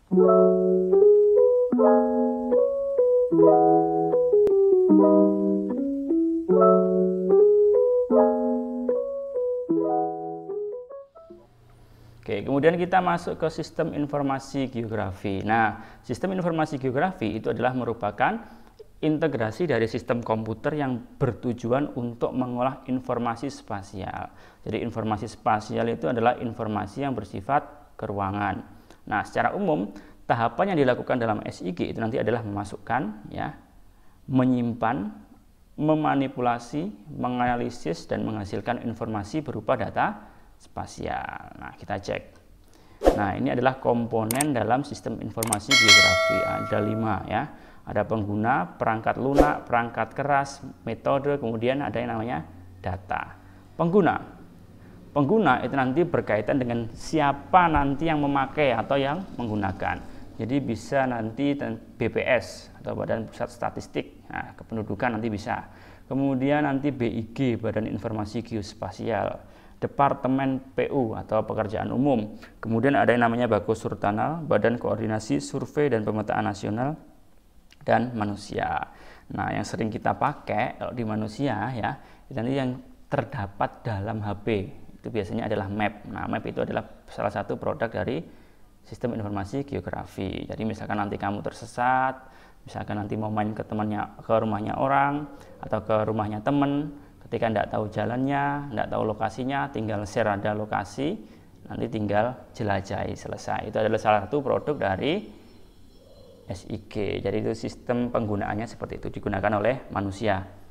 Oke, kemudian kita masuk ke sistem informasi geografi. Nah, sistem informasi geografi itu adalah merupakan integrasi dari sistem komputer yang bertujuan untuk mengolah informasi spasial. Jadi informasi spasial itu adalah informasi yang bersifat keruangan. Nah, secara umum tahapan yang dilakukan dalam SIG itu nanti adalah memasukkan, ya, menyimpan, memanipulasi, menganalisis dan menghasilkan informasi berupa data spasial. Nah, kita cek. Nah, ini adalah komponen dalam sistem informasi geografi. Ada 5, ya. Ada pengguna, perangkat lunak, perangkat keras, metode, kemudian ada yang namanya data. Pengguna. Pengguna itu nanti berkaitan dengan siapa nanti yang memakai atau yang menggunakan. Jadi bisa nanti BPS atau Badan Pusat Statistik. Nah, kependudukan nanti bisa. Kemudian nanti BIG, Badan Informasi Geospasial. Departemen PU atau Pekerjaan Umum. Kemudian ada yang namanya Bagus Surtanal, Badan Koordinasi Survei dan Pemetaan Nasional, dan manusia. Nah, yang sering kita pakai kalau di manusia, ya, itu nanti yang terdapat dalam HP itu biasanya adalah map. Nah, map itu adalah salah satu produk dari sistem informasi geografi. Jadi misalkan nanti kamu tersesat, misalkan nanti mau main ke rumahnya orang atau ke rumahnya teman, ketika tidak tahu jalannya, tidak tahu lokasinya, tinggal share ada lokasi, nanti tinggal jelajahi, selesai. Itu adalah salah satu produk dari SIG. Jadi itu sistem penggunaannya seperti itu, digunakan oleh manusia.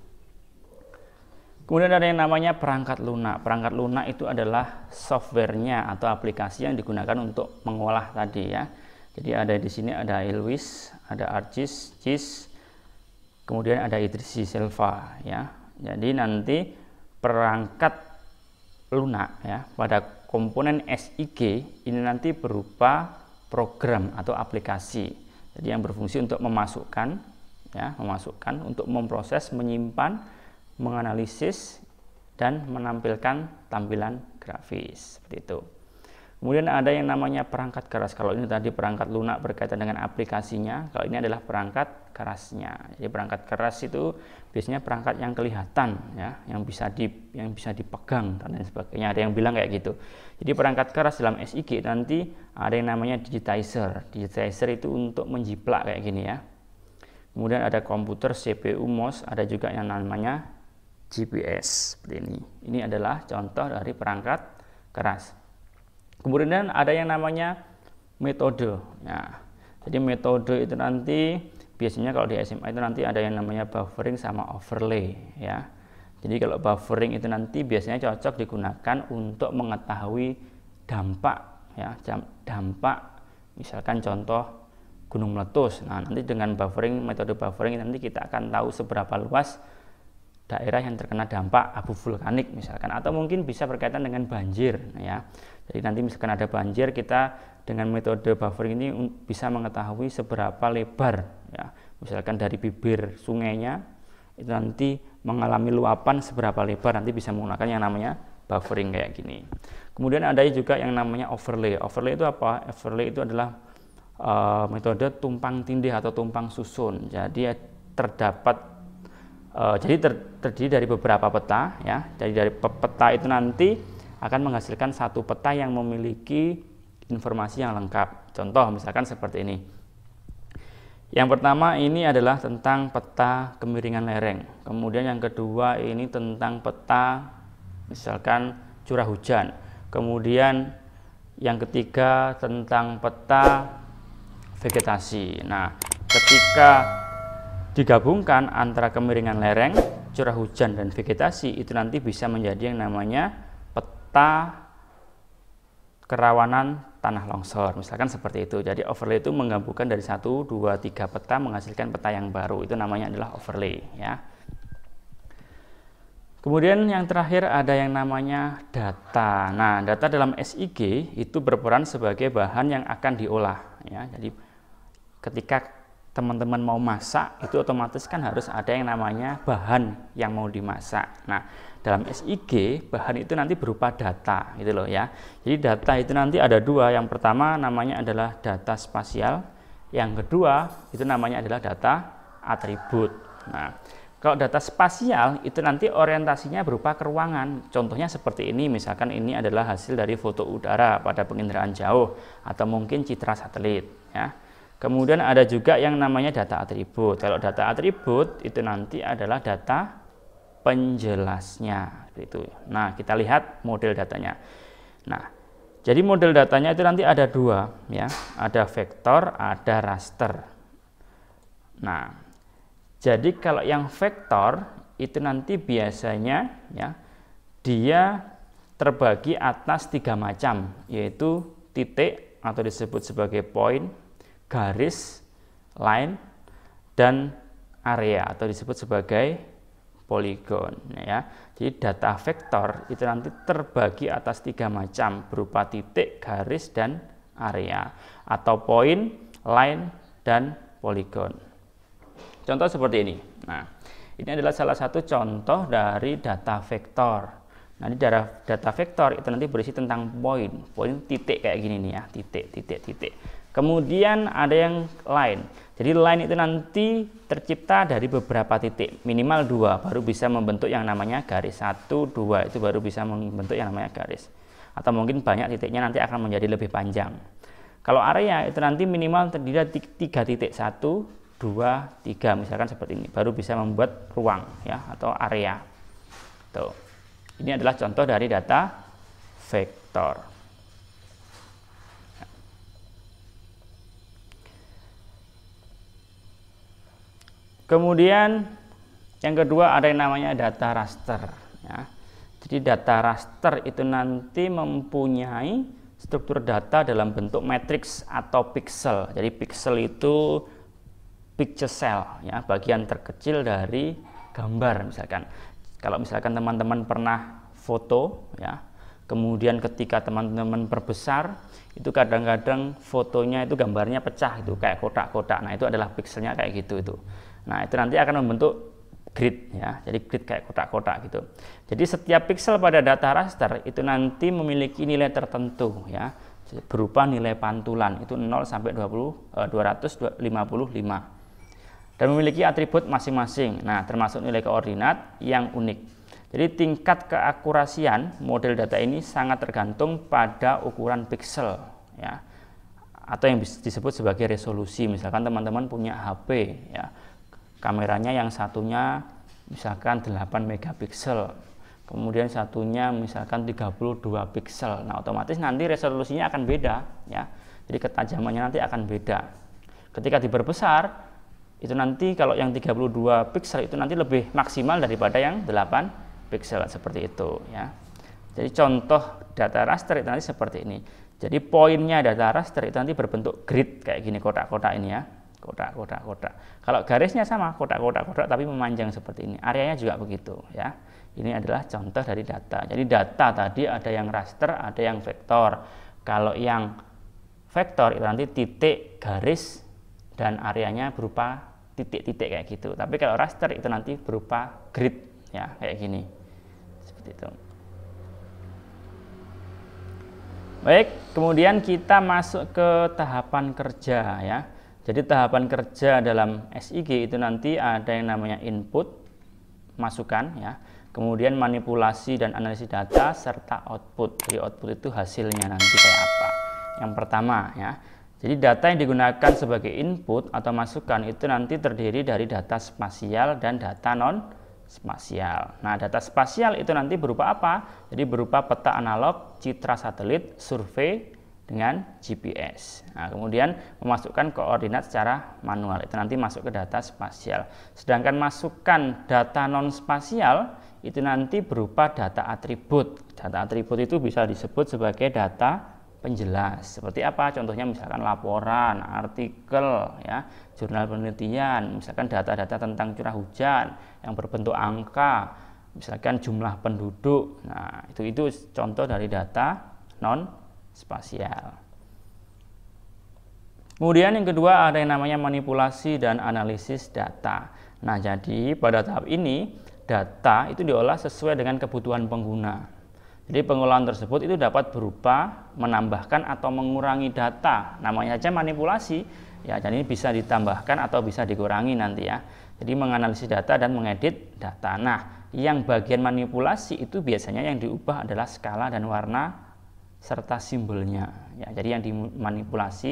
Kemudian ada yang namanya perangkat lunak. Perangkat lunak itu adalah softwarenya atau aplikasi yang digunakan untuk mengolah tadi, ya. Jadi ada di sini ada Ilwis, ada ArcGIS, GIS, kemudian ada Idrisi Silva, ya. Jadi nanti perangkat lunak, ya, pada komponen SIG ini nanti berupa program atau aplikasi. Jadi yang berfungsi untuk memasukkan, ya, untuk memproses, menyimpan, menganalisis dan menampilkan tampilan grafis seperti itu. Kemudian ada yang namanya perangkat keras. Kalau ini tadi perangkat lunak berkaitan dengan aplikasinya, kalau ini adalah perangkat kerasnya. Jadi perangkat keras itu biasanya perangkat yang kelihatan, ya, yang bisa dipegang dan lain sebagainya. Ada yang bilang kayak gitu. Jadi perangkat keras dalam SIG nanti ada yang namanya digitizer. Digitizer itu untuk menjiplak kayak gini, ya. Kemudian ada komputer, CPU, mouse, ada juga yang namanya GPS seperti ini. Ini adalah contoh dari perangkat keras. Kemudian ada yang namanya metode. Nah, jadi metode itu nanti biasanya kalau di SMA itu nanti ada yang namanya buffering sama overlay, ya. Jadi kalau buffering itu nanti biasanya cocok digunakan untuk mengetahui dampak, ya, dampak misalkan contoh gunung meletus. Nah, nanti dengan buffering, metode buffering nanti kita akan tahu seberapa luas daerah yang terkena dampak abu vulkanik misalkan, atau mungkin bisa berkaitan dengan banjir, ya. Jadi nanti misalkan ada banjir, kita dengan metode buffering ini bisa mengetahui seberapa lebar, ya. Misalkan dari bibir sungainya itu nanti mengalami luapan seberapa lebar, nanti bisa menggunakan yang namanya buffering kayak gini. Kemudian ada juga yang namanya overlay. Overlay itu apa? Overlay itu adalah metode tumpang tindih atau tumpang susun. Jadi terdiri dari beberapa peta, ya. Jadi dari peta itu nanti akan menghasilkan satu peta yang memiliki informasi yang lengkap. Contoh misalkan seperti ini. Yang pertama ini adalah tentang peta kemiringan lereng. Kemudian yang kedua ini tentang peta misalkan curah hujan. Kemudian yang ketiga tentang peta vegetasi. Nah, ketika digabungkan antara kemiringan lereng, curah hujan dan vegetasi, itu nanti bisa menjadi yang namanya peta kerawanan tanah longsor, misalkan seperti itu. Jadi overlay itu menggabungkan dari 1, 2, 3 peta menghasilkan peta yang baru, itu namanya adalah overlay, ya. Kemudian yang terakhir ada yang namanya data. Nah, data dalam SIG itu berperan sebagai bahan yang akan diolah, ya. Jadi ketika teman-teman mau masak itu otomatis kan harus ada yang namanya bahan yang mau dimasak. Nah, dalam SIG bahan itu nanti berupa data gitu loh ya. Jadi data itu nanti ada dua. Yang pertama namanya adalah data spasial, yang kedua itu namanya adalah data atribut. Nah, kalau data spasial itu nanti orientasinya berupa ke ruangan. Contohnya seperti ini, misalkan ini adalah hasil dari foto udara pada penginderaan jauh atau mungkin citra satelit ya. Kemudian ada juga yang namanya data atribut. Kalau data atribut itu nanti adalah data penjelasnya itu. Nah, kita lihat model datanya. Nah, jadi model datanya itu nanti ada dua ya, ada vektor, ada raster. Nah, jadi kalau yang vektor itu nanti biasanya ya dia terbagi atas 3 macam, yaitu titik atau disebut sebagai point, garis, line, dan area atau disebut sebagai poligon ya. Jadi data vektor itu nanti terbagi atas 3 macam berupa titik, garis, dan area atau point, line, dan poligon. Contoh seperti ini. Nah, ini adalah salah satu contoh dari data vektor. Nah, di data vektor itu nanti berisi tentang point titik kayak gini nih ya, titik. Kemudian ada yang line. Jadi line itu nanti tercipta dari beberapa titik, minimal 2 baru bisa membentuk yang namanya garis. 1, 2 itu baru bisa membentuk yang namanya garis. Atau mungkin banyak titiknya nanti akan menjadi lebih panjang. Kalau area itu nanti minimal terdiri dari 3 titik, 1, 2, 3 misalkan seperti ini, baru bisa membuat ruang ya atau area. Tuh. Ini adalah contoh dari data vektor. Kemudian yang kedua ada yang namanya data raster ya. Jadi data raster itu nanti mempunyai struktur data dalam bentuk matriks atau pixel. Jadi pixel itu picture cell ya, bagian terkecil dari gambar misalkan. Kalau misalkan teman-teman pernah foto ya, kemudian ketika teman-teman perbesar itu kadang-kadang fotonya itu gambarnya pecah itu kayak kotak-kotak. Nah, itu adalah pixelnya kayak gitu itu. Nah, itu nanti akan membentuk grid ya. Jadi grid kayak kotak-kotak gitu. Jadi setiap pixel pada data raster itu nanti memiliki nilai tertentu ya, berupa nilai pantulan itu 0 sampai 255 dan memiliki atribut masing-masing. Nah, termasuk nilai koordinat yang unik. Jadi tingkat keakurasian model data ini sangat tergantung pada ukuran pixel ya, atau yang disebut sebagai resolusi. Misalkan teman-teman punya HP ya, kameranya yang satunya misalkan 8 megapiksel, kemudian satunya misalkan 32 piksel. Nah, otomatis nanti resolusinya akan beda ya. Jadi ketajamannya nanti akan beda. Ketika diperbesar itu nanti kalau yang 32 piksel itu nanti lebih maksimal daripada yang 8 piksel seperti itu ya. Jadi contoh data raster itu nanti seperti ini. Jadi poinnya data raster itu nanti berbentuk grid kayak gini, kotak-kotak ini ya. Kotak. Kalau garisnya sama, kotak tapi memanjang seperti ini. Areanya juga begitu ya. Ini adalah contoh dari data. Jadi data tadi ada yang raster, ada yang vektor. Kalau yang vektor itu nanti titik, garis, dan areanya berupa titik-titik kayak gitu. Tapi kalau raster itu nanti berupa grid ya, kayak gini. Seperti itu. Baik, kemudian kita masuk ke tahapan kerja ya. Jadi tahapan kerja dalam SIG itu nanti ada yang namanya input, masukan ya, kemudian manipulasi dan analisis data serta output. Jadi output itu hasilnya nanti kayak apa. Yang pertama ya. Jadi data yang digunakan sebagai input atau masukan itu nanti terdiri dari data spasial dan data non spasial. Nah, data spasial itu nanti berupa apa? Jadi berupa peta analog, citra satelit, survei dengan GPS. Nah, kemudian memasukkan koordinat secara manual itu nanti masuk ke data spasial. Sedangkan masukan data non spasial itu nanti berupa data atribut. Data atribut itu bisa disebut sebagai data penjelas. Seperti apa? Contohnya misalkan laporan, artikel ya, jurnal penelitian, misalkan data-data tentang curah hujan yang berbentuk angka, misalkan jumlah penduduk. Nah, itu contoh dari data non spasial. Kemudian yang kedua ada yang namanya manipulasi dan analisis data. Nah, jadi pada tahap ini data itu diolah sesuai dengan kebutuhan pengguna. Jadi pengolahan tersebut itu dapat berupa menambahkan atau mengurangi data. Namanya saja manipulasi. Ya, jadi ini bisa ditambahkan atau bisa dikurangi nanti ya. Jadi menganalisis data dan mengedit data. Nah, yang bagian manipulasi itu biasanya yang diubah adalah skala dan warna serta simbolnya. Ya, jadi yang dimanipulasi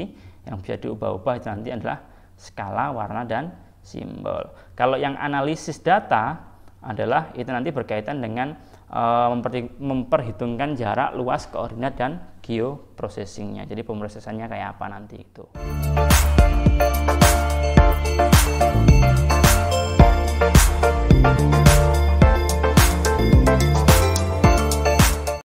yang bisa diubah-ubah itu nanti adalah skala, warna, dan simbol. Kalau yang analisis data adalah itu nanti berkaitan dengan memperhitungkan jarak, luas, koordinat, dan geoprocessingnya. Jadi pemrosesannya kayak apa nanti itu.